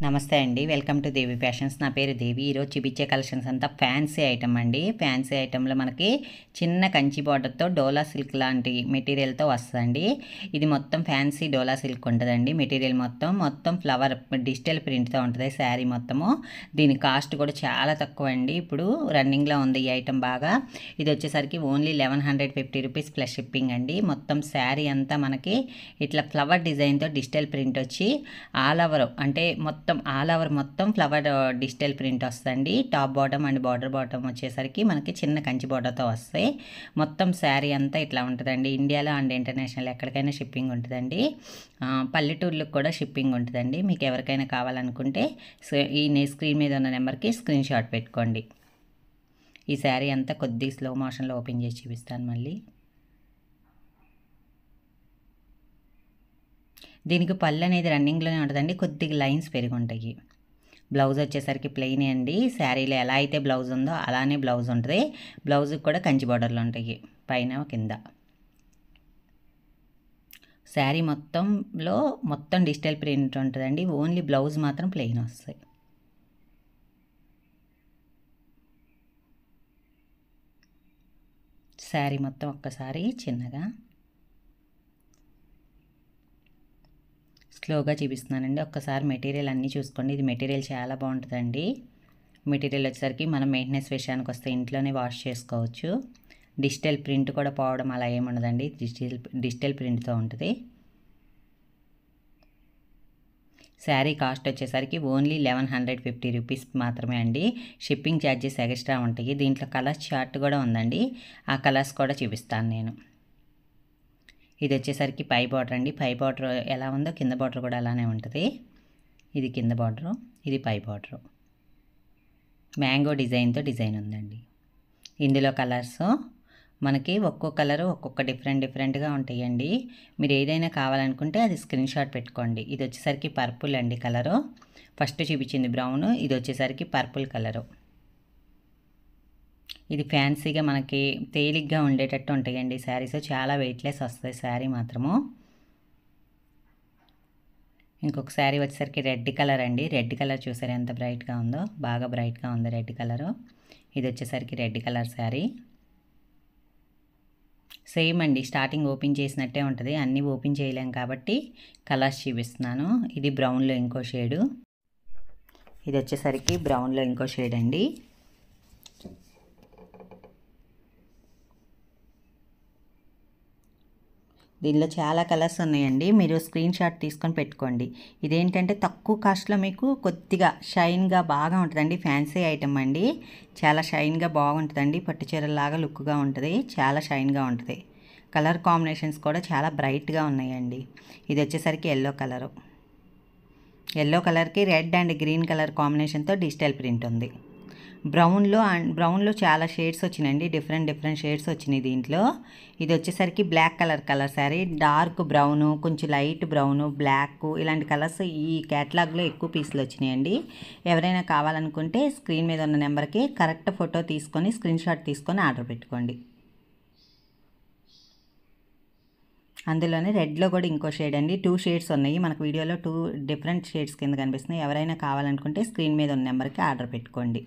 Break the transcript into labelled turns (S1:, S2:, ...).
S1: నమస్తే అండి. Welcome to Devi fashions. నా పేరు దేవి. ఈరోజు చూపించే కలెక్షన్స్ అంతా ఫ్యాన్సీ ఐటమ్ అండి. ఫ్యాన్సీ ఐటెంలో మనకి చిన్న కంచి బార్డర్తో డోలా సిల్క్ లాంటి మెటీరియల్తో వస్తుందండి. ఇది మొత్తం ఫ్యాన్సీ డోలా సిల్క్ ఉంటుందండి. మెటీరియల్ మొత్తం ఫ్లవర్ డిజిటల్ ప్రింట్తో ఉంటుంది శారీ మొత్తము. దీని కాస్ట్ కూడా చాలా తక్కువ అండి. ఇప్పుడు రన్నింగ్లో ఉంది ఈ ఐటమ్ బాగా. ఇది వచ్చేసరికి ఓన్లీ 1150 రూపీస్ ప్లస్ షిప్పింగ్ అండి. మొత్తం శారీ అంతా మనకి ఇట్లా ఫ్లవర్ డిజైన్తో డిజిటల్ ప్రింట్ వచ్చి ఆల్ ఓవర్ అంటే మొత్తం ఫ్లవర్ డిజిటల్ ప్రింట్ వస్తుందండి. టాప్ బాటమ్ అండ్ బాటమ్ వచ్చేసరికి మనకి చిన్న కంచి బార్డర్తో వస్తాయి. మొత్తం శారీ అంతా ఇట్లా ఉంటుందండి. ఇండియాలో అండ్ ఇంటర్నేషనల్ ఎక్కడికైనా షిప్పింగ్ ఉంటుందండి. పల్లెటూర్లకు కూడా షిప్పింగ్ ఉంటుందండి. మీకు ఎవరికైనా కావాలనుకుంటే ఈ స్క్రీన్ మీద ఉన్న నెంబర్కి స్క్రీన్ షాట్ పెట్టుకోండి. ఈ శారీ అంతా కొద్దిగా స్లో మోషన్లో ఓపెన్ చేసి చూపిస్తాను మళ్ళీ. దీనికి పళ్ళు అనేది రన్నింగ్లోనే ఉంటుందండి. కొద్దిగా లైన్స్ పెరిగి ఉంటాయి. బ్లౌజ్ వచ్చేసరికి ప్లెయిన్ అండి. శారీలో ఎలా అయితే బ్లౌజ్ ఉందో అలానే బ్లౌజ్ ఉంటుంది. బ్లౌజ్కి కూడా కంచి బార్డర్లు ఉంటాయి పైన కింద. శారీ మొత్తం డిజిటల్ ప్రింట్ ఉంటుందండి. ఓన్లీ బ్లౌజ్ మాత్రం ప్లెయిన్ వస్తాయి. శారీ మొత్తం ఒక్కసారి చిన్నగా స్లోగా చూపిస్తున్నానండి. ఒక్కసారి మెటీరియల్ అన్నీ చూసుకోండి. ఇది మెటీరియల్ చాలా బాగుంటుందండి. మెటీరియల్ వచ్చేసరికి మనం మెయింటెనెన్స్ విషయానికి వస్తే ఇంట్లోనే వాష్ చేసుకోవచ్చు. డిజిటల్ ప్రింట్ కూడా పోవడం అలా ఏముండదండి. డిజిటల్ ప్రింట్తో ఉంటుంది. శారీ కాస్ట్ వచ్చేసరికి ఓన్లీ 1150 రూపీస్ మాత్రమే అండి. షిప్పింగ్ ఛార్జెస్ ఎక్స్ట్రా ఉంటాయి. దీంట్లో కలర్స్ చార్ట్ కూడా ఉందండి. ఆ కలర్స్ కూడా చూపిస్తాను నేను. ఇది వచ్చేసరికి పై బార్డర్ అండి. పై బార్డర్ ఎలా ఉందో కింద బార్డర్ కూడా అలానే ఉంటుంది. ఇది కింద బార్డరు, ఇది పై బార్డరు. మ్యాంగో డిజైన్ ఉందండి. ఇందులో కలర్స్ మనకి ఒక్కొక్క కలరు ఒక్కొక్క డిఫరెంట్గా ఉంటాయండి. మీరు ఏదైనా కావాలనుకుంటే అది స్క్రీన్ షాట్ పెట్టుకోండి. ఇది వచ్చేసరికి పర్పుల్ అండి కలరు. ఫస్ట్ చూపించింది బ్రౌన్, ఇది వచ్చేసరికి పర్పుల్ కలరు. ఇది ఫ్యాన్సీగా మనకి తేలిగ్గా ఉండేటట్టు ఉంటాయండి శారీస్. చాలా వెయిట్లెస్ వస్తాయి శారీ మాత్రము. ఇంకొక శారీ వచ్చేసరికి రెడ్ కలర్ అండి. రెడ్ కలర్ చూసారు ఎంత బ్రైట్గా ఉందో. బాగా బ్రైట్గా ఉంది రెడ్ కలరు. ఇది వచ్చేసరికి రెడ్ కలర్ శారీ. సేమ్ అండి, స్టార్టింగ్ ఓపెన్ చేసినట్టే ఉంటుంది. అన్నీ ఓపెన్ చేయలేం కాబట్టి కలర్స్ చూపిస్తున్నాను. ఇది బ్రౌన్లో ఇంకో షేడు. ఇది వచ్చేసరికి బ్రౌన్లో ఇంకో షేడ్ అండి. దీనిలో చాలా కలర్స్ ఉన్నాయండి. మీరు స్క్రీన్ షాట్ తీసుకొని పెట్టుకోండి. ఇదేంటంటే తక్కువ కాస్ట్లో మీకు కొద్దిగా షైన్గా బాగా ఉంటుందండి. ఫ్యాన్సీ ఐటమ్ అండి. చాలా షైన్గా బాగుంటుందండి. పట్టు చీరలాగా లుక్గా ఉంటుంది. చాలా షైన్గా ఉంటుంది. కలర్ కాంబినేషన్స్ కూడా చాలా బ్రైట్గా ఉన్నాయండి. ఇది వచ్చేసరికి ఎల్లో కలరు. ఎల్లో కలర్కి రెడ్ అండ్ గ్రీన్ కలర్ కాంబినేషన్తో డిజిటల్ ప్రింట్ ఉంది. బ్రౌన్లో చాలా షేడ్స్ వచ్చినాయండి. డిఫరెంట్ షేడ్స్ వచ్చినాయి దీంట్లో. ఇది వచ్చేసరికి black colour sari. Dark brown, కొంచెం లైట్ బ్రౌను, బ్లాక్ ఇలాంటి కలర్స్ ఈ క్యాటలాగ్లో ఎక్కువ పీసులు వచ్చినాయండి. ఎవరైనా కావాలనుకుంటే స్క్రీన్ మీద ఉన్న నెంబర్కి కరెక్ట్ ఫోటో తీసుకొని స్క్రీన్ షాట్ తీసుకొని ఆర్డర్ పెట్టుకోండి. అందులోనే రెడ్లో కూడా ఇంకో షేడ్ అండి. 2 షేడ్స్ ఉన్నాయి మనకు వీడియోలో. 2 డిఫరెంట్ షేడ్స్ కింద కనిపిస్తున్నాయి. ఎవరైనా కావాలనుకుంటే స్క్రీన్ మీద ఉన్న నెంబర్కి ఆర్డర్ పెట్టుకోండి.